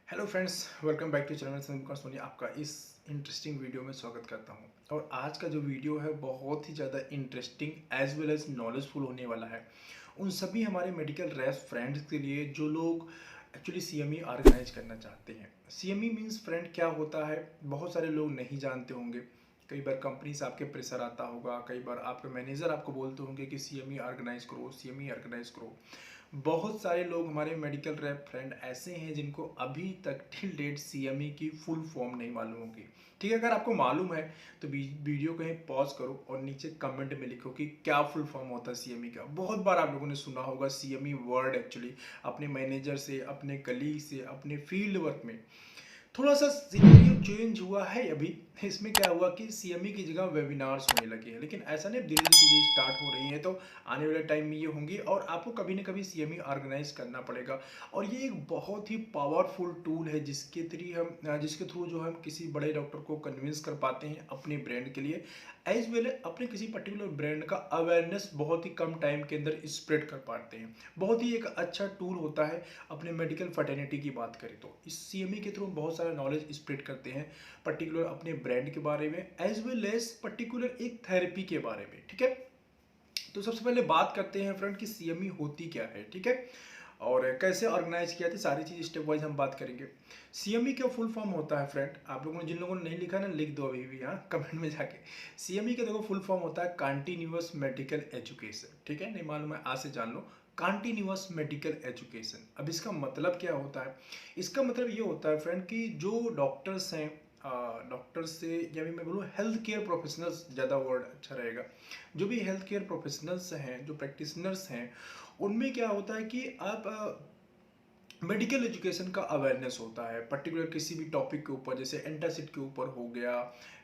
Hello friends, welcome back to channel Sandeep Soni. आपका इस interesting video में स्वागत करता हूं। और आज का जो वीडियो है बहुत ही ज़्यादा interesting as well as knowledgeful होने वाला है उन सभी हमारे मेडिकल रैप फ्रेंड्स के लिए जो लोग एक्चुअली सीएमई ऑर्गेनाइज करना चाहते हैं। सीएमई मीन्स फ्रेंड क्या होता है, बहुत सारे लोग नहीं जानते होंगे। कई बार कंपनी से आपके प्रेशर आता होगा, कई बार आपके मैनेजर आपको बोलते होंगे कि सीएमई ऑर्गेनाइज करो, सीएमई ऑर्गेनाइज करो। बहुत सारे लोग हमारे मेडिकल रैप फ्रेंड ऐसे हैं जिनको अभी तक टिल डेट सीएमई की फुल फॉर्म नहीं मालूम होगी। ठीक है, अगर आपको मालूम है तो वीडियो कहीं पॉज करो और नीचे कमेंट में लिखो कि क्या फुल फॉर्म होता है सीएमई का। बहुत बार आप लोगों ने सुना होगा सीएमई वर्ड एक्चुअली अपने मैनेजर से, अपने कलीग से, अपने फील्ड वर्क में। थोड़ा सा सिनेरियो चेंज हुआ है अभी। इसमें क्या हुआ कि सीएमई की जगह वेबिनार्स होने लगे हैं, लेकिन ऐसा नहीं, धीरे धीरे चीज़ें स्टार्ट हो रही हैं तो आने वाले टाइम में ये होंगी और आपको कभी ना कभी सीएमई ऑर्गेनाइज करना पड़ेगा। और ये एक बहुत ही पावरफुल टूल है जिसके थ्रू जो हम किसी बड़े डॉक्टर को कन्विंस कर पाते हैं अपने ब्रांड के लिए, एज वेल अपने किसी पर्टिकुलर ब्रांड का अवेयरनेस बहुत ही कम टाइम के अंदर स्प्रेड कर पाते हैं। बहुत ही एक अच्छा टूल होता है। अपने मेडिकल फर्टेनिटी की बात करें तो इस सीएमई के थ्रू हम बहुत सारा नॉलेज स्प्रेड करते हैं, पर्टिकुलर अपने ब्रांड के बारे में एज वेल एज पर्टिकुलर एक थेरेपी के बारे में। ठीक है, तो सबसे पहले बात करते हैं फ्रेंड कि सीएमई होती क्या है। ठीक है, और कैसे ऑर्गेनाइज किया था, सारी चीज़ स्टेप वाइज हम बात करेंगे। सीएमई का फुल फॉर्म होता है फ्रेंड, आप लोगों ने जिन लोगों ने नहीं लिखा ना, लिख दो अभी भी हाँ कमेंट में जाके। सीएमई का देखो फुल फॉर्म होता है कंटिन्यूअस मेडिकल एजुकेशन। ठीक है, नहीं मालूम है आज से जान लो, कंटिन्यूअस मेडिकल एजुकेशन। अब इसका मतलब क्या होता है? इसका मतलब ये होता है फ्रेंड कि जो डॉक्टर्स हैं, डॉक्टर से या भी मैं बोलूँ हेल्थ केयर प्रोफेशनल्स, ज़्यादा वर्ड अच्छा रहेगा। जो भी हेल्थ केयर प्रोफेशनल्स हैं, जो प्रैक्टिशनर्स हैं, उनमें क्या होता है कि आप मेडिकल एजुकेशन का अवेयरनेस होता है पर्टिकुलर किसी भी टॉपिक के ऊपर, जैसे एंटासिड के ऊपर हो गया,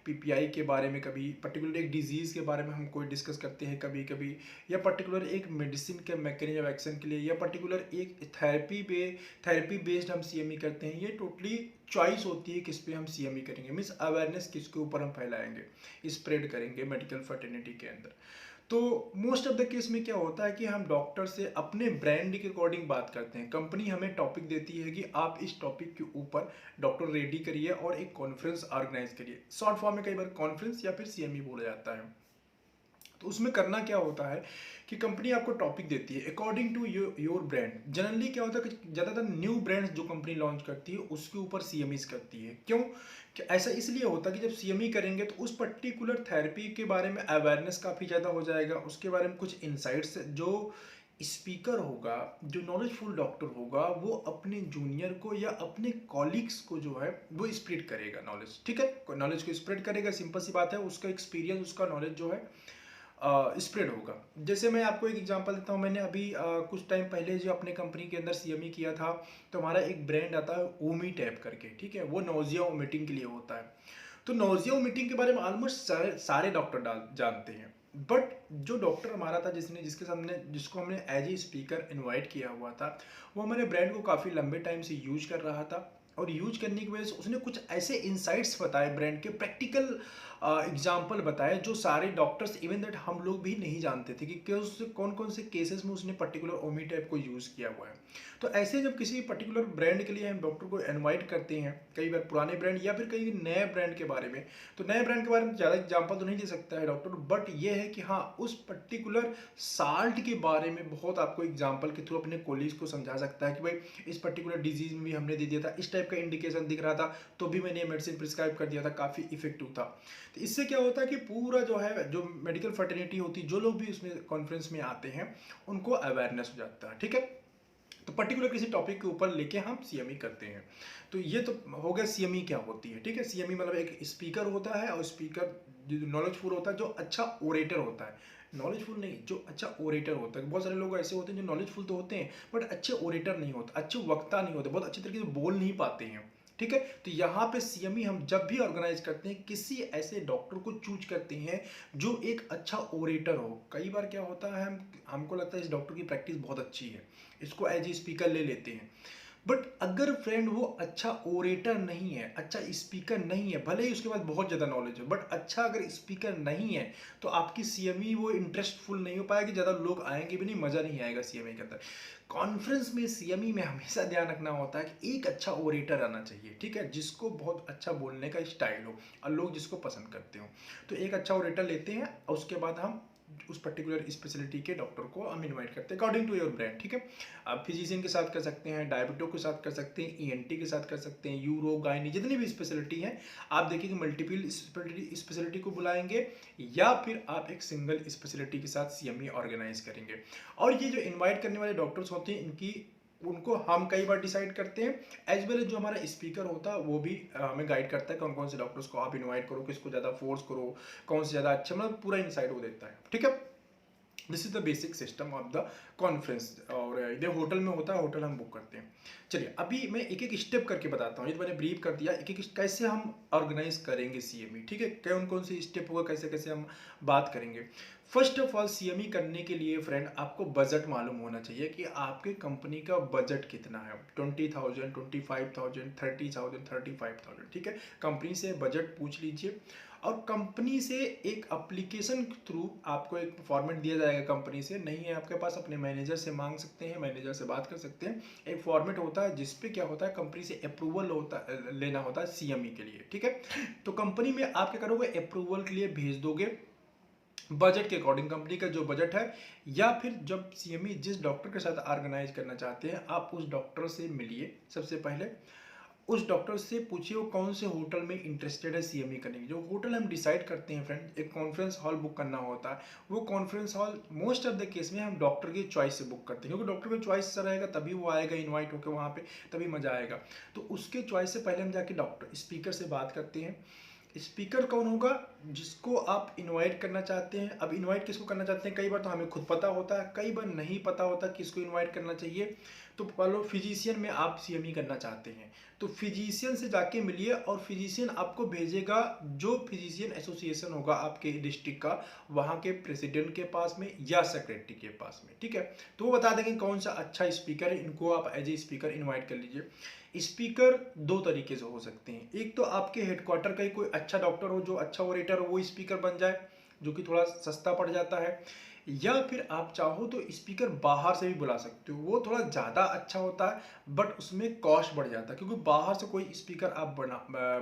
पीपीआई के बारे में, कभी पर्टिकुलर एक डिजीज़ के बारे में हम कोई डिस्कस करते हैं कभी कभी, या पर्टिकुलर एक मेडिसिन के मैकेनिज्म एक्शन के लिए, या पर्टिकुलर एक थेरेपी बेस्ड हम सीएमई करते हैं। ये टोटली चॉइस होती है किस पे हम सीएमई करेंगे, मीन्स अवेयरनेस किसके ऊपर हम फैलाएंगे, स्प्रेड करेंगे मेडिकल फर्टिनिटी के अंदर। तो मोस्ट ऑफ द केस में क्या होता है कि हम डॉक्टर से अपने ब्रांड के अकॉर्डिंग बात करते हैं। कंपनी हमें टॉपिक देती है कि आप इस टॉपिक के ऊपर डॉक्टर रेडी करिए और एक कॉन्फ्रेंस ऑर्गेनाइज करिए। शॉर्ट फॉर्म में कई बार कॉन्फ्रेंस या फिर सीएमई बोला जाता है। तो उसमें करना क्या होता है कि कंपनी आपको टॉपिक देती है according to your brand. Generally क्या होता है कि ज़्यादातर न्यू ब्रांड्स जो कंपनी लॉन्च करती है उसके ऊपर सीएमईज करती है। क्यों? कि ऐसा इसलिए होता है कि जब सीएमई करेंगे तो उस पर्टिकुलर थेरेपी के बारे में अवेयरनेस काफ़ी ज़्यादा हो जाएगा, उसके बारे में कुछ इंसाइट्स जो स्पीकर होगा, जो नॉलेजफुल डॉक्टर होगा, वो अपने जूनियर को या अपने कॉलीग्स को जो है वो स्प्रेड करेगा नॉलेज। ठीक है, नॉलेज को स्प्रेड करेगा, सिंपल सी बात है, उसका एक्सपीरियंस, उसका नॉलेज जो है स्प्रेड होगा। जैसे मैं आपको एक एग्जांपल देता हूँ, मैंने अभी कुछ टाइम पहले जो अपने कंपनी के अंदर सीएमई किया था, तो हमारा एक ब्रांड आता है ओमी टैप करके। ठीक है, वो नोजिया वोमिटिंग के लिए होता है। तो नोजिया वोमिटिंग के बारे में ऑलमोस्ट सारे डॉक्टर जानते हैं। बट जो डॉक्टर हमारा था जिसको हमने एज ए स्पीकर इनवाइट किया हुआ था, वो हमारे ब्रांड को काफ़ी लंबे टाइम से यूज कर रहा था। और यूज करने की वजह से उसने कुछ ऐसे इंसाइट्स बताए, ब्रांड के प्रैक्टिकल एग्जाम्पल बताए, जो सारे डॉक्टर्स इवन दैट हम लोग भी नहीं जानते थे कि कौन कौन से केसेस में उसने पर्टिकुलर ओमी टाइप को यूज़ किया हुआ है। तो ऐसे जब किसी पर्टिकुलर ब्रांड के लिए हम डॉक्टर को इनवाइट करते हैं, कई बार पुराने ब्रांड या फिर कई नए ब्रांड के बारे में, तो नए ब्रांड के बारे में ज़्यादा एग्जाम्पल तो नहीं दे सकता है डॉक्टर, बट ये है कि हाँ उस पर्टिकुलर साल्ट के बारे में बहुत आपको एग्जाम्पल के थ्रू अपने कोलीग्स को समझा सकता है कि भाई इस पर्टिकुलर डिजीज में भी हमने दे दिया था, इस टाइप का इंडिकेशन दिख रहा था तो भी मैंने ये मेडिसिन प्रिस्क्राइब कर दिया था, काफ़ी इफेक्टिव था। तो इससे क्या होता है कि पूरा जो है, जो मेडिकल फर्टिलिटी होती है, जो लोग भी उसमें कॉन्फ्रेंस में आते हैं उनको अवेयरनेस हो जाता है। ठीक है, तो पर्टिकुलर किसी टॉपिक के ऊपर लेके हम सीएमई करते हैं। तो ये तो हो गया सीएमई क्या होती है। ठीक है, सीएमई मतलब एक स्पीकर होता है, और स्पीकर जो नॉलेजफुल होता है, जो अच्छा ओरेटर होता है। नॉलेजफुल नहीं, जो अच्छा ओरेटर होता है। बहुत सारे लोग ऐसे होते हैं जो नॉलेजफुल तो होते हैं बट अच्छे ओरेटर नहीं होते, अच्छे वक्ता नहीं होते, बहुत अच्छे तरीके से बोल नहीं पाते हैं। ठीक है, तो यहाँ पे सीएमई हम जब भी ऑर्गेनाइज करते हैं, किसी ऐसे डॉक्टर को चूज करते हैं जो एक अच्छा ओरेटर हो। कई बार क्या होता है, हमको लगता है इस डॉक्टर की प्रैक्टिस बहुत अच्छी है, इसको एज ए स्पीकर ले लेते हैं। बट अगर फ्रेंड वो अच्छा ओरेटर नहीं है, अच्छा स्पीकर नहीं है, भले ही उसके पास बहुत ज़्यादा नॉलेज है, बट अच्छा अगर स्पीकर नहीं है तो आपकी सीएमई वो इंटरेस्टफुल नहीं हो पाएगी, ज़्यादा लोग आएंगे भी नहीं, मज़ा नहीं आएगा सीएमई के अंदर। कॉन्फ्रेंस में सीएमई में हमेशा ध्यान रखना होता है कि एक अच्छा ओरेटर आना चाहिए, ठीक है, जिसको बहुत अच्छा बोलने का स्टाइल हो और लोग जिसको पसंद करते हो। तो एक अच्छा ओरेटर लेते हैं और उसके बाद हम उस पर्टिकुलर स्पेशलिटी के डॉक्टर को हम इनवाइट करते हैं अकॉर्डिंग टू योर ब्रांड, ठीक है। आप फिजिशियन के साथ कर सकते हैं, डायबिटो के साथ कर सकते हैं, ईएनटी के साथ कर सकते हैं, यूरो गायनी जितनी भी स्पेशलिटी है आप देखिए कि मल्टीपल स्पेशलिटी को बुलाएंगे या फिर आप एक सिंगल स्पेशलिटी के साथ सीएमई ऑर्गेनाइज करेंगे। और ये जो इन्वाइट करने वाले डॉक्टर्स होते हैं इनकी उनको हम कई बार डिसाइड करते हैं, एज वेल एज जो हमारा स्पीकर होता है वो भी हमें गाइड करता है कौन कौन से डॉक्टर्स को आप इनवाइट करो, किसको ज़्यादा फोर्स करो, कौन से ज़्यादा अच्छा, मतलब पूरा इनसाइड वो देता है, ठीक है। This is the basic system of the conference. और ये होटल में होता है, होटल हम बुक करते हैं। चलिए अभी मैं एक एक स्टेप करके बताता हूँ, ये तो मैंने ब्रीफ कर दिया, एक एक कैसे हम ऑर्गेनाइज करेंगे सीएमई, ठीक है, कौन कौन सी स्टेप होगा, कैसे कैसे हम बात करेंगे। फर्स्ट ऑफ ऑल सीएमई करने के लिए फ्रेंड आपको बजट मालूम होना चाहिए कि आपके कंपनी का बजट कितना है, 20,000, 25,000, 30,000, 35,000, ठीक है। कंपनी से बजट पूछ लीजिए और कंपनी से एक एप्लीकेशन थ्रू आपको एक फॉर्मेट दिया जाएगा, कंपनी से नहीं है आपके पास अपने मैनेजर से मांग सकते हैं, मैनेजर से बात कर सकते हैं। एक फॉर्मेट होता है जिसपे क्या होता है कंपनी से अप्रूवल होता लेना होता है सीएमई के लिए, ठीक है। तो कंपनी में आप क्या करोगे, अप्रूवल के लिए भेज दोगे बजट के अकॉर्डिंग, कंपनी का जो बजट है, या फिर जब सीएमई जिस डॉक्टर के साथ ऑर्गेनाइज करना चाहते हैं आप उस डॉक्टर से मिलिए। सबसे पहले उस डॉक्टर से पूछिए वो कौन से होटल में इंटरेस्टेड है सीएमई करने की। जो होटल हम डिसाइड करते हैं फ्रेंड, एक कॉन्फ्रेंस हॉल बुक करना होता है, वो conference hall most of the case में हम डॉक्टर की चॉइस से बुक करते हैं, क्योंकि डॉक्टर की चॉइस से रहेगा तभी वो आएगा इन्वाइट होकर वहाँ पे, तभी मजा आएगा। तो उसके चॉइस से पहले हम जाके डॉक्टर स्पीकर से बात करते हैं। स्पीकर कौन होगा, जिसको आप इनवाइट करना चाहते हैं। अब इनवाइट किसको करना चाहते हैं, कई बार तो हमें खुद पता होता है, कई बार नहीं पता होता किसको इनवाइट करना चाहिए। तो मान लो फिजिशियन में आप सीएमई करना चाहते हैं तो फिजिशियन से जाके मिलिए और फिजिशियन आपको भेजेगा जो फिजिशियन एसोसिएशन होगा आपके डिस्ट्रिक्ट का, वहाँ के प्रेसिडेंट के पास में या सेक्रेटरी के पास में, ठीक है। तो वो बता देंगे कौन सा अच्छा स्पीकर है, इनको आप एज ए स्पीकर इन्वाइट कर लीजिए। स्पीकर दो तरीके से हो सकते हैं, एक तो आपके हेडक्वार्टर का ही कोई अच्छा डॉक्टर हो जो अच्छा ओरेटर हो वो स्पीकर बन जाए, जो कि थोड़ा सस्ता पड़ जाता है, या फिर आप चाहो तो स्पीकर बाहर से भी बुला सकते हो, वो थोड़ा ज़्यादा अच्छा होता है बट उसमें कॉस्ट बढ़ जाता है, क्योंकि बाहर से कोई स्पीकर आप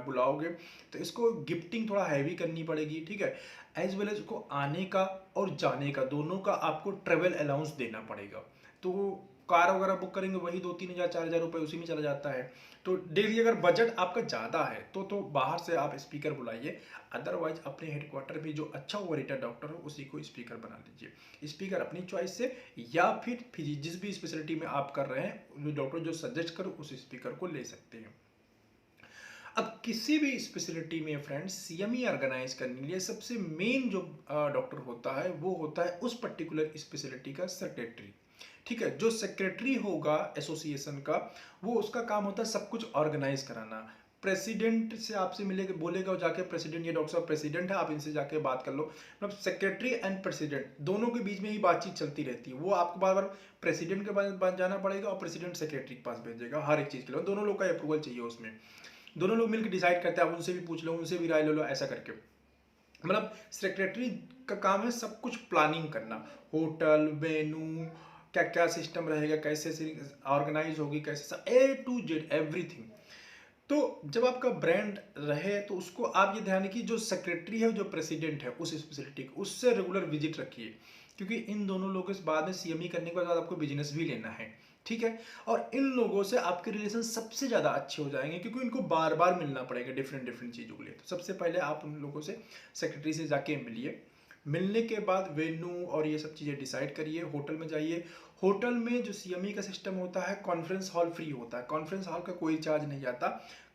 बुलाओगे तो इसको गिफ्टिंग थोड़ा हैवी करनी पड़ेगी, ठीक है। एज वेल एज उसको आने का और जाने का दोनों का आपको ट्रेवल अलाउंस देना पड़ेगा। तो कार वगैरह बुक करेंगे वही 2-3 हज़ार 4 हज़ार रुपये उसी में चला जाता है। तो डेली अगर बजट आपका ज़्यादा है तो बाहर से आप स्पीकर बुलाइए, अदरवाइज अपने हेडक्वार्टर में जो अच्छा ओरेटर डॉक्टर हो उसी को स्पीकर बना लीजिए, स्पीकर अपनी चॉइस से, या फिर जिस भी स्पेशलिटी में आप कर रहे हैं जो डॉक्टर जो सजेस्ट करो उस स्पीकर को ले सकते हैं। अब किसी भी स्पेशलिटी में फ्रेंड्स सीएमई ऑर्गेनाइज करने के लिए सबसे मेन जो डॉक्टर होता है वो होता है उस पर्टिकुलर स्पेशलिटी का सेक्रेटरी, ठीक है। जो सेक्रेटरी होगा एसोसिएशन का वो उसका काम होता है सब कुछ ऑर्गेनाइज कराना। प्रेसिडेंट से आपसे मिलेगा, बोलेगा जाके प्रेसिडेंट, ये डॉक्टर साहब प्रेसिडेंट है आप इनसे जाके बात कर लो, मतलब सेक्रेटरी एंड प्रेसिडेंट दोनों के बीच में ही बातचीत चलती रहती है। वो आपको बार बार प्रेसिडेंट के पास जाना पड़ेगा और प्रेसिडेंट सेक्रेटरी के पास भेजेगा हर एक चीज़ के लिए, दोनों लोग का अप्रूवल चाहिए उसमें, दोनों लोग मिलकर डिसाइड करते हैं, आप उनसे भी पूछ लो, उनसे भी राय ले लो, ऐसा करके। मतलब सेक्रेटरी का काम है सब कुछ प्लानिंग करना, होटल वेन्यू क्या क्या सिस्टम रहेगा, कैसे ऑर्गेनाइज होगी, कैसे A to Z एवरीथिंग। तो जब आपका ब्रांड रहे तो उसको आप ये ध्यान रखिए जो सेक्रेटरी है जो प्रेसिडेंट है उस स्पेशलिटी को उससे रेगुलर विजिट रखिए, क्योंकि इन दोनों लोगों के बाद में सीएमई करने के बाद आपको बिजनेस भी लेना है, ठीक है। और इन लोगों से आपके रिलेशन सबसे ज़्यादा अच्छे हो जाएंगे क्योंकि इनको बार बार मिलना पड़ेगा डिफरेंट डिफरेंट चीज़ों के लिए। तो सबसे पहले आप उन लोगों से सेक्रेटरी से जाके मिलिए, मिलने के बाद वेन्यू और ये सब चीज़ें डिसाइड करिए, होटल में जाइए। होटल में जो सीएमई का सिस्टम होता है कॉन्फ्रेंस हॉल फ्री होता है, कॉन्फ्रेंस हॉल का कोई चार्ज नहीं आता,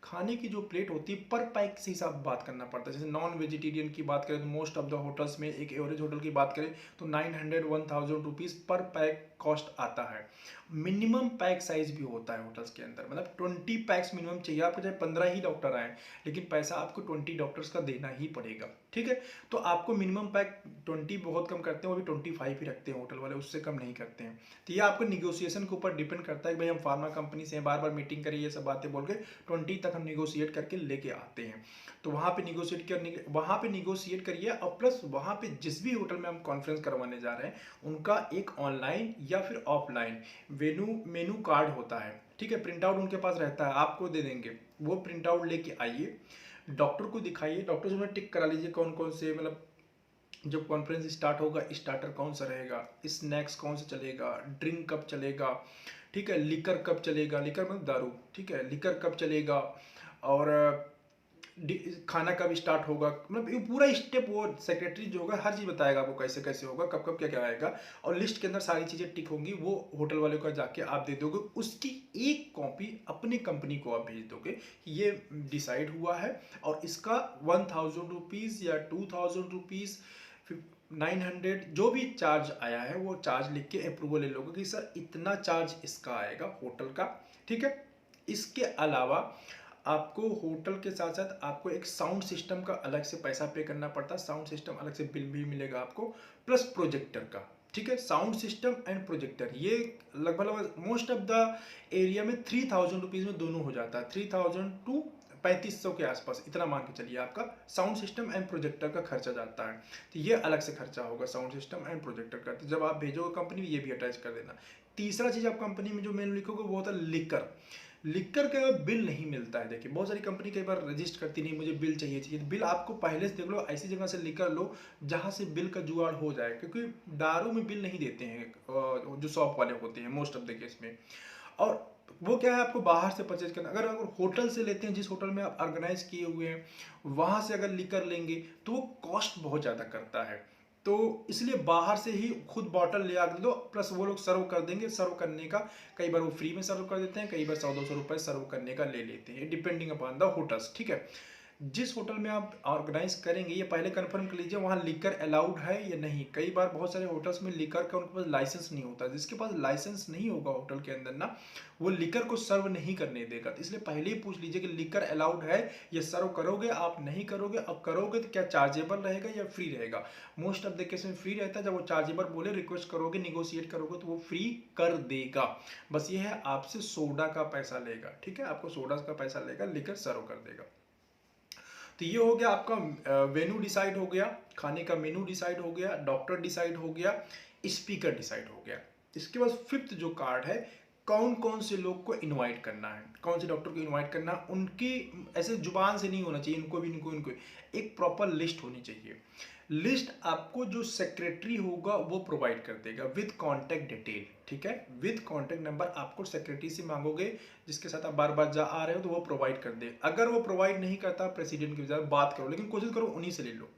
खाने की जो प्लेट होती है पर पैक से हिसाब बात करना पड़ता है। जैसे नॉन वेजिटेरियन की बात करें तो मोस्ट ऑफ द होटल्स में, एक एवरेज होटल की बात करें तो 900-1000 रुपीज़ पर पैक कॉस्ट आता है। मिनिमम पैक साइज भी होता है होटल्स के अंदर, मतलब 20 पैक्स मिनिमम चाहिए आपको, चाहे 15 ही डॉक्टर आए लेकिन पैसा आपको 20 डॉक्टर्स का देना ही पड़ेगा। ठीक है, तो आपको मिनिमम पैक 20 बहुत कम करते हैं, वो भी 25 ही रखते हैं होटल वाले, उससे कम नहीं करते हैं। तो ये आपको निगोशिएशन के ऊपर डिपेंड करता है कि भाई हम फार्मा कंपनी से बार बार मीटिंग करिए, ये सब बातें बोल के 20 तक हम निगोशिएट करके लेके आते हैं। तो वहाँ पे निगोशिएट करिए, और प्लस वहाँ पे जिस भी होटल में हम कॉन्फ्रेंस करवाने जा रहे हैं उनका एक ऑनलाइन या फिर ऑफलाइन मेनू कार्ड होता है। ठीक है, प्रिंट आउट उनके पास रहता है, आपको दे देंगे, वो प्रिंट आउट लेके आइए, डॉक्टर को दिखाइए, डॉक्टर से उन्हें टिक करा लीजिए कौन कौन से, मतलब जब कॉन्फ्रेंस स्टार्ट होगा स्टार्टर कौन सा रहेगा, स्नैक्स कौन सा चलेगा, ड्रिंक कब चलेगा, ठीक है, लिकर कब चलेगा, लिकर मतलब दारू, ठीक है, लिकर कब चलेगा, और खाना कब स्टार्ट होगा, मतलब ये पूरा स्टेप वो सेक्रेटरी जो होगा हर चीज़ बताएगा आपको, कैसे कैसे होगा, कब कब क्या क्या आएगा, और लिस्ट के अंदर सारी चीज़ें टिक होंगी, वो होटल वाले को जाके आप दे दोगे, उसकी एक कॉपी अपनी कंपनी को आप भेज दोगे कि ये डिसाइड हुआ है, और इसका 1000 रुपीज़ या 2000 रुपीज़ 900 जो भी चार्ज आया है वो चार्ज लिख के अप्रूवल ले लोगे कि सर इतना चार्ज इसका आएगा होटल का। ठीक है, इसके अलावा आपको होटल के साथ साथ आपको एक साउंड सिस्टम का अलग से पैसा पे करना पड़ता है, साउंड सिस्टम अलग से बिल भी मिलेगा आपको, प्लस प्रोजेक्टर का। ठीक है, साउंड सिस्टम एंड प्रोजेक्टर ये लगभग मोस्ट ऑफ द एरिया में 3000 रुपीज़ में दोनों हो जाता है, 3000 टू 3500 के आसपास, इतना मान के चलिए आपका साउंड सिस्टम एंड प्रोजेक्टर का खर्चा जाता है। तो ये अलग से खर्चा होगा साउंड सिस्टम एंड प्रोजेक्टर का, तो जब आप भेजोगे कंपनी में ये भी अटैच कर देना। तीसरा चीज़ आप कंपनी में जो मेन लिखोगे वो होता है लिकर। लिकर का बिल नहीं मिलता है, देखिए बहुत सारी कंपनी कई बार रजिस्टर करती नहीं, मुझे बिल चाहिए, तो बिल आपको पहले से देख लो, ऐसी जगह से लिकर लो जहाँ से बिल का जुगाड़ हो जाए, क्योंकि दारू में बिल नहीं देते हैं जो शॉप वाले होते हैं मोस्ट ऑफ द केस में। और वो क्या है, आपको बाहर से परचेज करना, अगर होटल से लेते हैं, जिस होटल में आप ऑर्गेनाइज किए हुए हैं वहाँ से अगर लिकर लेंगे तो वो कॉस्ट बहुत ज़्यादा करता है, तो इसलिए बाहर से ही खुद बॉटल ले आ दो, प्लस वो लोग सर्व कर देंगे। सर्व करने का कई बार वो फ्री में सर्व कर देते हैं, कई बार 100-200 रुपये सर्व करने का ले लेते हैं, डिपेंडिंग अपॉन द होटल्स। ठीक है, जिस होटल में आप ऑर्गेनाइज करेंगे ये पहले कंफर्म कर लीजिए वहाँ लिकर अलाउड है या नहीं। कई बार बहुत सारे होटल्स में लिकर का उनके पास लाइसेंस नहीं होता, जिसके पास लाइसेंस नहीं होगा होटल के अंदर ना, वो लिकर को सर्व नहीं करने देगा। तो इसलिए पहले ही पूछ लीजिए कि लिकर अलाउड है, ये सर्व करोगे आप, नहीं करोगे, अब करोगे तो क्या चार्जेबल रहेगा या फ्री रहेगा। मोस्ट ऑफ द केस में फ्री रहता है, जब वो चार्जेबल बोले रिक्वेस्ट करोगे, निगोशिएट करोगे तो वो फ्री कर देगा। बस ये है आपसे सोडा का पैसा लेगा, ठीक है, आपको सोडा का पैसा लेगा, लिकर सर्व कर देगा। तो ये हो गया आपका वेन्यू डिसाइड हो गया, खाने का मेनू डिसाइड हो गया, डॉक्टर डिसाइड हो गया, स्पीकर डिसाइड हो गया। इसके बाद फिफ्थ जो कार्ड है, कौन कौन से लोग को इनवाइट करना है, कौन से डॉक्टर को इनवाइट करना, उनकी ऐसे जुबान से नहीं होना चाहिए, इनको भी इनको इनको, एक प्रॉपर लिस्ट होनी चाहिए। लिस्ट आपको जो सेक्रेटरी होगा वो प्रोवाइड कर देगा विद कॉन्टैक्ट डिटेल। ठीक है, विद कॉन्टैक्ट नंबर आपको सेक्रेटरी से मांगोगे, जिसके साथ आप बार बार जा आ रहे हो, तो वो प्रोवाइड कर दे। अगर वो प्रोवाइड नहीं करता, प्रेसिडेंट की बात करो, लेकिन कोशिश करो उन्हीं से ले लो।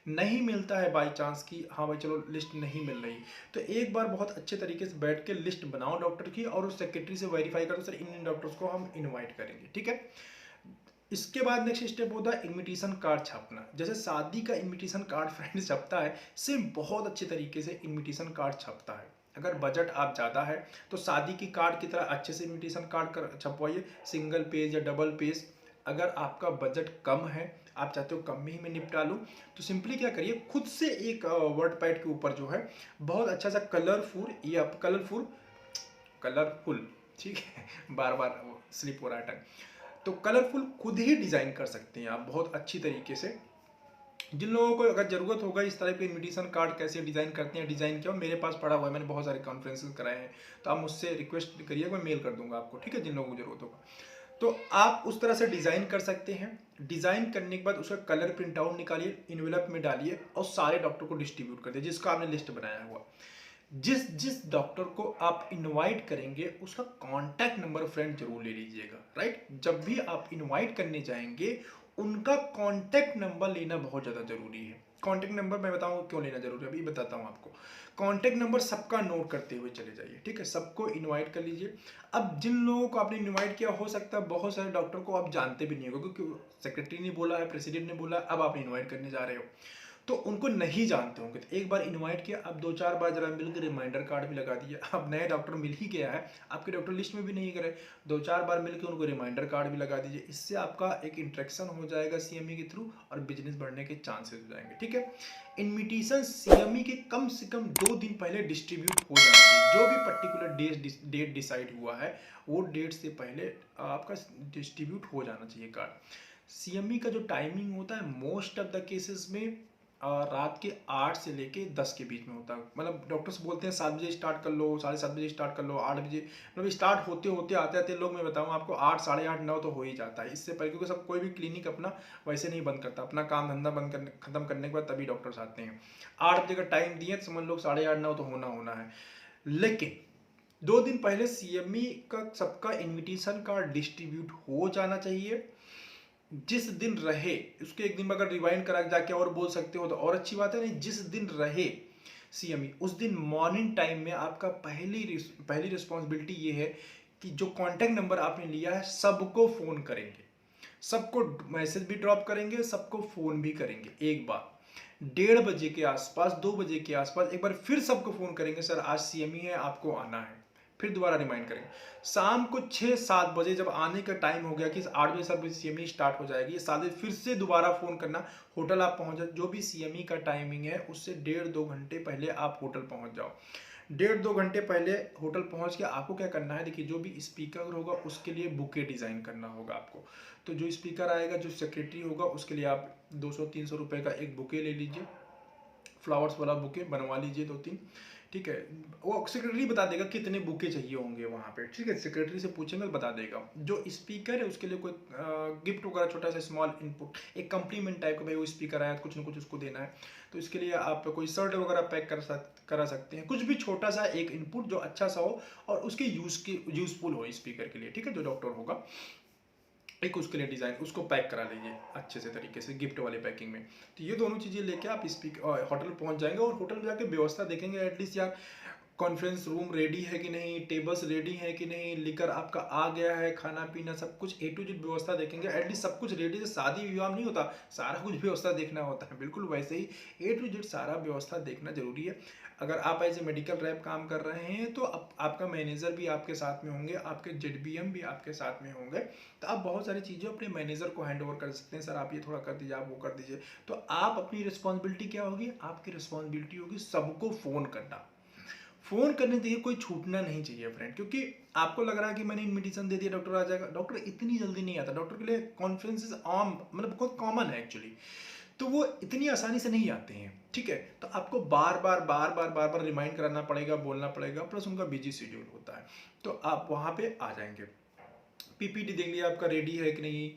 नहीं मिलता है बाई चांस की, हाँ भाई चलो लिस्ट नहीं मिल रही, तो एक बार बहुत अच्छे तरीके से बैठ के लिस्ट बनाओ डॉक्टर की, और उस सेक्रेटरी से वेरीफाई करो सर इन डॉक्टर्स को हम इनवाइट करेंगे। ठीक है, इसके बाद नेक्स्ट स्टेप होता है इनविटेशन कार्ड छापना। जैसे शादी का इनविटेशन कार्ड फ्रेंड छपता है, सेम बहुत अच्छे तरीके से इनविटेशन कार्ड छपता है। अगर बजट आप ज़्यादा है तो शादी की कार्ड की तरह अच्छे से इनविटेशन कार्ड छपवाइए, सिंगल पेज या डबल पेज। अगर आपका बजट कम है, आप चाहते हो कम में ही मैं निपटा लूँ, तो सिंपली क्या करिए, खुद से एक वर्ड पैड के ऊपर जो है बहुत अच्छा सा कलरफुल, ठीक है, बार बार स्लिप हो रहा है टंग, तो कलरफुल खुद ही डिज़ाइन कर सकते हैं आप बहुत अच्छी तरीके से। जिन लोगों को अगर ज़रूरत होगा इस तरह के इनविटेशन कार्ड कैसे डिज़ाइन करते हैं, डिज़ाइन किया मेरे पास पड़ा हुआ है, मैंने बहुत सारे कॉन्फ्रेंसेस कराए हैं, तो आप मुझसे रिक्वेस्ट करिए, मैं मेल कर दूंगा आपको। ठीक है, जिन लोगों को ज़रूरत होगा तो आप उस तरह से डिज़ाइन कर सकते हैं। डिज़ाइन करने के बाद उसका कलर प्रिंट आउट निकालिए, इन्वेलप में डालिए और सारे डॉक्टर को डिस्ट्रीब्यूट कर दिए, जिसका आपने लिस्ट बनाया हुआ। जिस जिस डॉक्टर को आप इनवाइट करेंगे उसका कांटेक्ट नंबर फ्रेंड जरूर ले लीजिएगा, राइट। जब भी आप इनवाइट करने जाएंगे उनका कांटेक्ट नंबर लेना बहुत ज़्यादा जरूरी है। कॉन्टैक्ट नंबर मैं बताऊँ क्यों लेना जरूरी है, अभी बताता हूँ आपको। कॉन्टैक्ट नंबर सबका नोट करते हुए चले जाइए, ठीक है, सबको इनवाइट कर लीजिए। अब जिन लोगों को आपने इनवाइट किया, हो सकता है बहुत सारे डॉक्टर को आप जानते भी नहीं हो, क्योंकि सेक्रेटरी ने बोला है, प्रेसिडेंट ने बोला, अब आप इन्वाइट करने जा रहे हो, तो उनको नहीं जानते होंगे। तो एक बार इनवाइट किया, अब 2-4 बार जरा मिलकर रिमाइंडर कार्ड भी लगा दिया। अब नए डॉक्टर मिल ही गया है, आपके डॉक्टर लिस्ट में भी नहीं करे, 2-4 बार मिलकर उनको रिमाइंडर कार्ड भी लगा दीजिए। इससे आपका एक इंटरेक्शन हो जाएगा सीएमई के थ्रू और बिजनेस बढ़ने के चांसेस हो जाएंगे, ठीक है। इनविटेशन सीएमई के कम से कम 2 दिन पहले डिस्ट्रीब्यूट हो जाना चाहिए। जो भी पर्टिकुलर डेट डिसाइड हुआ है, वो डेट से पहले आपका डिस्ट्रीब्यूट हो जाना चाहिए कार्ड। सीएमई का जो टाइमिंग होता है मोस्ट ऑफ द केसेस में रात के 8 से लेके 10 के बीच में होता है। मतलब डॉक्टर्स बोलते हैं 7 बजे स्टार्ट कर लो, 7:30 बजे स्टार्ट कर लो, 8 बजे, मतलब स्टार्ट होते होते आते आते लोग, मैं बताऊँ आपको, 8, साढ़े 8, 9 तो हो ही जाता है। इससे पहले, क्योंकि सब कोई भी क्लिनिक अपना वैसे नहीं बंद करता, अपना काम धंधा बंद करने खत्म करने के बाद तभी डॉक्टर्स आते हैं। 8 बजे का टाइम दिए तो समझ लो 8:30, 9 तो होना है। लेकिन 2 दिन पहले सीएमई का सबका इन्विटेशन कार्ड डिस्ट्रीब्यूट हो जाना चाहिए। जिस दिन रहे उसके एक दिन अगर रिवाइंड करा जाके और बोल सकते हो तो और अच्छी बात है। नहीं, जिस दिन रहे सीएमई, उस दिन मॉर्निंग टाइम में आपका पहली रिस्पॉन्सिबिलिटी ये है कि जो कांटेक्ट नंबर आपने लिया है सबको फोन करेंगे, सबको मैसेज भी ड्रॉप करेंगे, सबको फोन भी करेंगे। एक बार 1:30 बजे के आसपास, 2 बजे के आसपास एक बार फिर सबको फोन करेंगे, सर आज सीएमई है, आपको आना है। फिर दोबारा रिमाइंड करेंगे। शाम को 6-7 बजे जब आने का टाइम हो गया कि 8 बजे 7 बजे सीएमई स्टार्ट हो जाएगी, 7 बजे फिर से दोबारा फोन करना, होटल आप पहुंच जाओ। जो भी सीएमई का टाइमिंग है उससे 1.5-2 घंटे पहले आप होटल पहुंच जाओ। 1.5-2 घंटे पहले होटल पहुंच के आपको क्या करना है, देखिए, जो भी स्पीकर होगा उसके लिए बुके डिजाइन करना होगा आपको। तो जो स्पीकर आएगा, जो सेक्रेटरी होगा, उसके लिए आप 200-300 रुपए का एक बुके ले लीजिए, फ्लावर्स वाला बुके बनवा लीजिए 2-3, ठीक है। वो सेक्रेटरी बता देगा कितने बुके चाहिए होंगे वहाँ पे, ठीक है, सेक्रेटरी से पूछेंगे बता देगा। जो स्पीकर है उसके लिए कोई गिफ्ट वगैरह छोटा सा स्मॉल इनपुट, एक कम्प्लीमेंट टाइप का, भाई वो स्पीकर आया तो कुछ ना कुछ उसको देना है, तो इसके लिए आप कोई शर्ट वगैरह पैक करा सकते हैं। कुछ भी छोटा सा एक इनपुट जो अच्छा सा हो और उसके यूजफुल हो स्पीकर के लिए, ठीक है, जो डॉक्टर होगा, एक उसके लिए डिज़ाइन, उसको पैक करा लीजिए अच्छे से तरीके से गिफ्ट वाली पैकिंग में। तो ये दोनों चीज़ें लेके आप होटल पहुंच जाएंगे और होटल में जाके व्यवस्था देखेंगे एटलीस्ट, यार कॉन्फ्रेंस रूम रेडी है कि नहीं, टेबल्स रेडी है कि नहीं, लिकर आपका आ गया है, खाना पीना सब कुछ A to Z व्यवस्था देखेंगे। एटलीस्ट सब कुछ रेडी है। शादी विवाह नहीं होता सारा कुछ व्यवस्था देखना होता है, बिल्कुल वैसे ही A to Z सारा व्यवस्था देखना जरूरी है। अगर आप एज ए मेडिकल रैप काम कर रहे हैं तो आपका मैनेजर भी आपके साथ में होंगे, आपके ZBM भी आपके साथ में होंगे, तो आप बहुत सारी चीज़ें अपने मैनेजर को हैंड ओवर कर सकते हैं। सर आप ये थोड़ा कर दीजिए, आप वो कर दीजिए। तो आप अपनी रिस्पॉन्सिबिलिटी क्या होगी, आपकी रिस्पॉन्सिबिलिटी होगी सबको फ़ोन करना। फोन करने देखिए कोई छूटना नहीं चाहिए फ्रेंड, क्योंकि आपको लग रहा है कि मैंने इनविटेशन दे दिया डॉक्टर आ जाएगा, डॉक्टर इतनी जल्दी नहीं आता। डॉक्टर के लिए कॉन्फ्रेंसेस आम, मतलब बहुत कॉमन है एक्चुअली, तो वो इतनी आसानी से नहीं आते हैं, ठीक है। तो आपको बार बार रिमाइंड कराना पड़ेगा, बोलना पड़ेगा, प्लस उनका बिजी शेड्यूल होता है। तो आप वहाँ पे आ जाएंगे। पीपीटी देख लिया आपका रेडी है कि नहीं।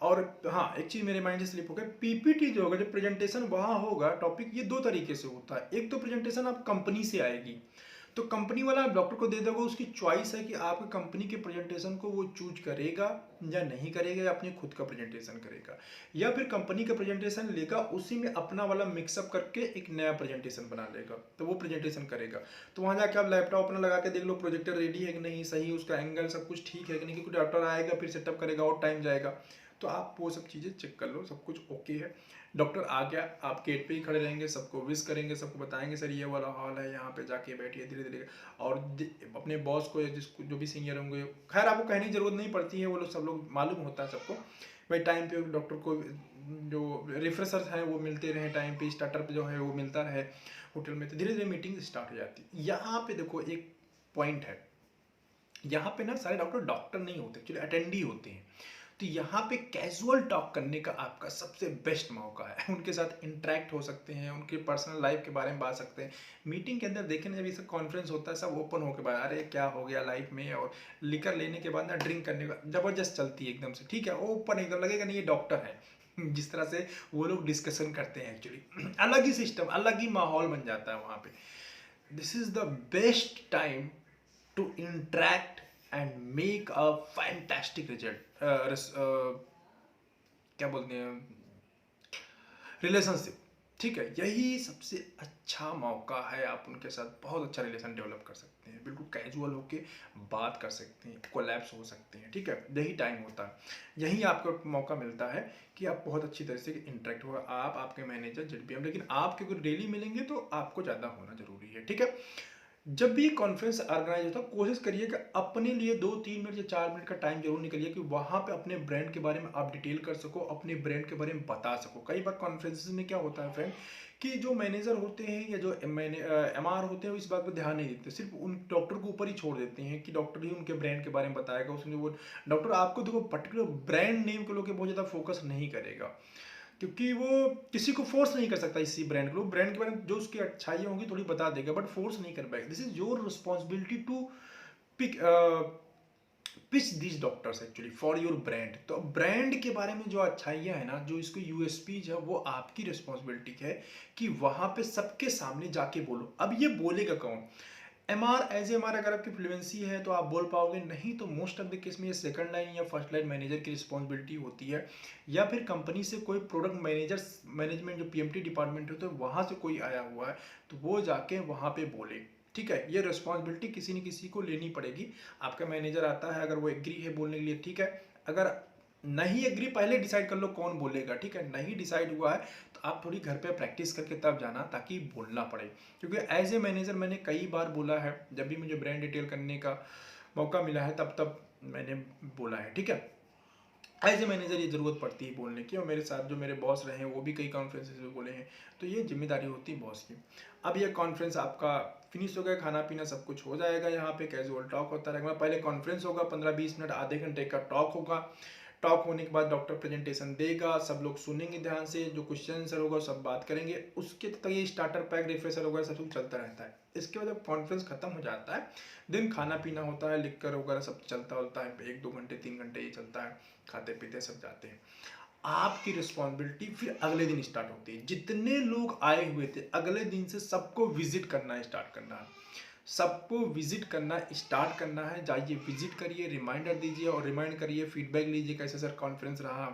और हाँ, एक चीज़ मेरे माइंड से स्लिप हो गया, पीपीटी जो होगा, जो प्रेजेंटेशन वहाँ होगा टॉपिक, ये 2 तरीके से होता है। एक तो प्रेजेंटेशन आप कंपनी से आएगी, तो कंपनी वाला डॉक्टर को दे दोगे, उसकी चॉइस है कि आपकी कंपनी के प्रेजेंटेशन को वो चूज करेगा या नहीं करेगा, या अपने खुद का प्रेजेंटेशन करेगा, या फिर कंपनी का प्रेजेंटेशन लेगा, उसी में अपना वाला मिक्सअप करके एक नया प्रेजेंटेशन बना लेगा, तो वो प्रेजेंटेशन करेगा। तो वहाँ जाके आप लैपटॉप अपना लगा के देख लो, प्रोजेक्टर रेडी है कि नहीं, सही उसका एंगल सब कुछ ठीक है कि नहीं, क्योंकि डॉक्टर आएगा फिर सेटअप करेगा और टाइम जाएगा। तो आप वो सब चीज़ें चेक कर लो, सब कुछ ओके है। डॉक्टर आ गया, आप गेट पे ही खड़े रहेंगे, सबको विश करेंगे, सबको बताएंगे सर ये वाला हॉल है, यहाँ पे जाके बैठिए धीरे धीरे। और अपने बॉस को या जिसको जो भी सीनियर होंगे, खैर आपको कहने की जरूरत नहीं पड़ती है, वो लोग सब लोग मालूम होता है सबको, भाई टाइम पे डॉक्टर को जो रिफ्रेशर्स हैं वो मिलते रहे, टाइम पे स्टार्टर पे जो है वो मिलता रहे होटल में, तो धीरे धीरे मीटिंग स्टार्ट हो जाती है। यहाँ पे देखो एक पॉइंट है, यहाँ पे ना सारे डॉक्टर डॉक्टर नहीं होते, एक्चुअली अटेंडी होते हैं। तो यहाँ पे कैजुअल टॉक करने का आपका सबसे बेस्ट मौका है। उनके साथ इंटरेक्ट हो सकते हैं, उनके पर्सनल लाइफ के बारे में बात सकते हैं। मीटिंग के अंदर देखें जब ये सब कॉन्फ्रेंस होता है, सब ओपन होकर बात, अरे क्या हो गया लाइफ में, और लिकर लेने के बाद ना ड्रिंक करने का जबरदस्त चलती है एकदम से, ठीक है, ओपन एकदम लगेगा नहीं ये डॉक्टर है। जिस तरह से वो लोग डिस्कशन करते हैं एक्चुअली, अलग ही सिस्टम, अलग ही माहौल बन जाता है वहाँ पे। This is the best time to interact and make a fantastic result, क्या बोलते हैं, रिलेशनशिप, ठीक है, यही सबसे अच्छा मौका है, आप उनके साथ बहुत अच्छा रिलेशन डेवलप कर सकते हैं, बिल्कुल कैजुअल होके बात कर सकते हैं, कोलैप्स हो सकते हैं। ठीक है, यही टाइम होता है, यही आपको मौका मिलता है कि आप बहुत अच्छी तरह से इंटरेक्ट हो, आप आपके मैनेजर जेडपीएम, लेकिन आप क्योंकि डेली मिलेंगे तो आपको ज़्यादा होना जरूरी है। ठीक है, जब भी कॉन्फ्रेंस ऑर्गेनाइज होता है कोशिश करिए कि अपने लिए 2-3 मिनट या 4 मिनट का टाइम जरूर निकलिए कि वहाँ पे अपने ब्रांड के बारे में आप डिटेल कर सको, अपने ब्रांड के बारे में बता सको। कई बार कॉन्फ्रेंसेस में क्या होता है फ्रेंड कि जो मैनेजर होते हैं या जो एमआर होते हैं वो इस बात पर ध्यान नहीं देते, सिर्फ उन डॉक्टर को ऊपर ही छोड़ देते हैं कि डॉक्टर ही उनके ब्रांड के बारे में बताएगा। उसमें वो डॉक्टर आपको देखो पर्टिकुलर ब्रांड नेम को लेकर बहुत ज़्यादा फोकस नहीं करेगा, क्योंकि वो किसी को फोर्स नहीं कर सकता इसी ब्रांड को, ब्रांड के बारे में जो उसकी अच्छाइयाँ होंगी थोड़ी बता देगा बट फोर्स नहीं कर पाएगा। This is your responsibility to pick pitch this doctors actually for your brand. तो ब्रांड के बारे में जो अच्छाइयाँ है ना, जो इसको यूएसपीज है, वो आपकी रिस्पॉन्सिबिलिटी है कि वहाँ पे सबके सामने जाके बोलो। अब ये बोलेगा कौन? एमआर एज एमआर अगर आपकी फ्लुएंसी है तो आप बोल पाओगे, नहीं तो मोस्ट ऑफ द केस में ये सेकंड लाइन या फर्स्ट लाइन मैनेजर की रिस्पॉन्सिबिलिटी होती है, या फिर कंपनी से कोई प्रोडक्ट मैनेजर मैनेजमेंट जो पीएमटी डिपार्टमेंट होता है वहाँ से कोई आया हुआ है तो वो जाके वहाँ पे बोले। ठीक है, ये रिस्पॉन्सिबिलिटी किसी न किसी को लेनी पड़ेगी। आपका मैनेजर आता है, अगर वो एग्री है बोलने के लिए ठीक है, अगर नहीं एग्री पहले डिसाइड कर लो कौन बोलेगा। ठीक है, नहीं डिसाइड हुआ है तो आप थोड़ी घर पे प्रैक्टिस करके तब जाना ताकि बोलना पड़े, क्योंकि एज ए मैनेजर मैंने कई बार बोला है, जब भी मुझे ब्रांड डिटेल करने का मौका मिला है तब तब मैंने बोला है। ठीक है, एज ए मैनेजर ये ज़रूरत पड़ती है बोलने की, और मेरे साथ जो मेरे बॉस रहे हैं वो भी कई कॉन्फ्रेंसेस में बोले हैं, तो ये जिम्मेदारी होती है बॉस की। अब ये कॉन्फ्रेंस आपका फिनिश हो गया, खाना पीना सब कुछ हो जाएगा, यहाँ पे कैजुअल टॉक होता रहेगा। पहले कॉन्फ्रेंस होगा 15-20 मिनट, आधे घंटे का टॉक होगा। टॉक होने के बाद डॉक्टर प्रेजेंटेशन देगा, सब लोग सुनेंगे ध्यान से, जो क्वेश्चन आंसर होगा सब बात करेंगे, उसके तक ये स्टार्टर पैक रिफ्रेशर होगा सब कुछ चलता रहता है। इसके बाद जब कॉन्फ्रेंस खत्म हो जाता है दिन खाना पीना होता है, लिखकर वगैरह सब चलता होता है, 1-2 घंटे 3 घंटे ये चलता है, खाते पीते सब जाते हैं। आपकी रिस्पॉन्सिबिलिटी फिर अगले दिन स्टार्ट होती है, जितने लोग आए हुए थे अगले दिन से सबको विजिट करना स्टार्ट करना है, सबको विजिट करना स्टार्ट करना है। जाइए विजिट करिए, रिमाइंडर दीजिए और रिमाइंड करिए, फीडबैक लीजिए, कैसे सर कॉन्फ्रेंस रहा,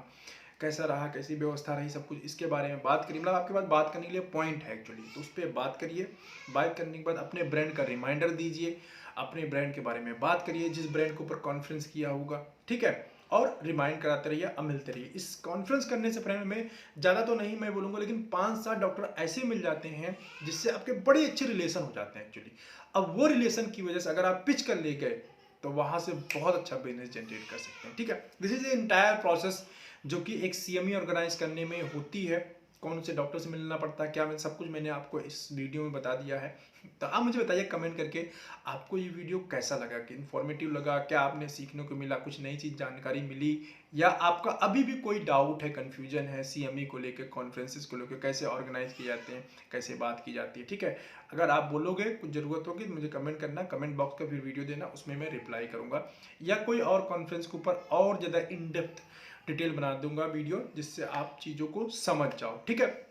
कैसा रहा, कैसी व्यवस्था रही, सब कुछ इसके बारे में बात करिए। मतलब आपके पास बात करने के लिए पॉइंट है एक्चुअली, तो उस पर बात करिए। बात करने के बाद अपने ब्रांड का रिमाइंडर दीजिए, अपने ब्रांड के बारे में बात करिए जिस ब्रांड के ऊपर कॉन्फ्रेंस किया होगा। ठीक है, और रिमाइंड कराते रहिए, अब मिलते रहिए। इस कॉन्फ्रेंस करने से फ्रेंड में ज़्यादा तो नहीं मैं बोलूँगा, लेकिन 5-7 डॉक्टर ऐसे मिल जाते हैं जिससे आपके बड़े अच्छे रिलेशन हो जाते हैं एक्चुअली। अब वो रिलेशन की वजह से अगर आप पिच कर ले गए तो वहाँ से बहुत अच्छा बिजनेस जनरेट कर सकते हैं। ठीक है, this is a entire process जो कि एक सीएमई ऑर्गेनाइज करने में होती है। कौन से डॉक्टर से मिलना पड़ता है, क्या मैं सब कुछ मैंने आपको इस वीडियो में बता दिया है। तो आप मुझे बताइए कमेंट करके आपको ये वीडियो कैसा लगा, कि इन्फॉर्मेटिव लगा, क्या आपने सीखने को मिला, कुछ नई चीज़ जानकारी मिली, या आपका अभी भी कोई डाउट है, कन्फ्यूजन है सीएमई को लेकर, कॉन्फ्रेंसेस को लेकर, कैसे ऑर्गेनाइज किए जाते हैं, कैसे बात की जाती है। ठीक है, अगर आप बोलोगे कुछ ज़रूरत होगी तो मुझे कमेंट करना, कमेंट बॉक्स का फिर वीडियो देना, उसमें मैं रिप्लाई करूँगा, या कोई और कॉन्फ्रेंस के ऊपर और ज़्यादा इन डेप्थ डिटेल बना दूंगा वीडियो, जिससे आप चीज़ों को समझ जाओ। ठीक है,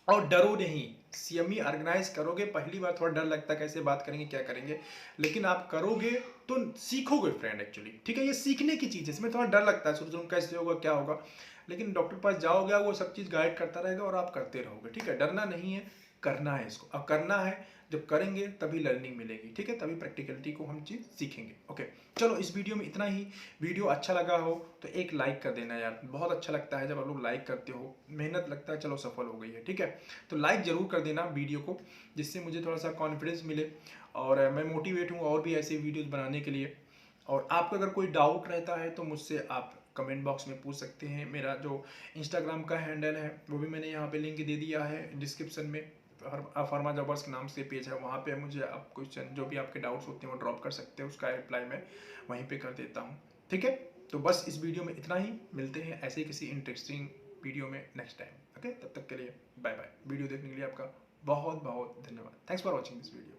और डरो नहीं, सीएमई ऑर्गेनाइज करोगे, पहली बार थोड़ा डर लगता है कैसे बात करेंगे क्या करेंगे, लेकिन आप करोगे तो सीखोगे फ्रेंड एक्चुअली। ठीक है, ये सीखने की चीज़ है, इसमें थोड़ा डर लगता है शुरू शुरू कैसे होगा क्या होगा, लेकिन डॉक्टर के पास जाओगे वो सब चीज़ गाइड करता रहेगा और आप करते रहोगे। ठीक है, डरना नहीं है, करना है इसको। अब करना है, जब करेंगे तभी लर्निंग मिलेगी। ठीक है, तभी प्रैक्टिकलिटी को हम चीज़ सीखेंगे। ओके, चलो इस वीडियो में इतना ही। वीडियो अच्छा लगा हो तो एक लाइक कर देना यार, बहुत अच्छा लगता है जब आप लोग लाइक करते हो, मेहनत लगता है, चलो सफल हो गई है। ठीक है, तो लाइक ज़रूर कर देना वीडियो को, जिससे मुझे थोड़ा सा कॉन्फिडेंस मिले और मैं मोटिवेट हूँ और भी ऐसे वीडियोज़ बनाने के लिए। और आपका अगर कोई डाउट रहता है तो मुझसे आप कमेंट बॉक्स में पूछ सकते हैं। मेरा जो इंस्टाग्राम का हैंडल है वो भी मैंने यहाँ पे लिंक दे दिया है डिस्क्रिप्शन में, फार्मा जॉबर्स के नाम से पेज है, वहाँ पे मुझे आप क्वेश्चन जो भी आपके डाउट्स होते हैं वो ड्रॉप कर सकते हैं, उसका रिप्लाई मैं वहीं पे कर देता हूँ। ठीक है, तो बस इस वीडियो में इतना ही, मिलते हैं ऐसे किसी इंटरेस्टिंग वीडियो में नेक्स्ट टाइम। ओके, तब तक के लिए बाय बाय। वीडियो देखने के लिए आपका बहुत बहुत धन्यवाद। Thanks for watching this video.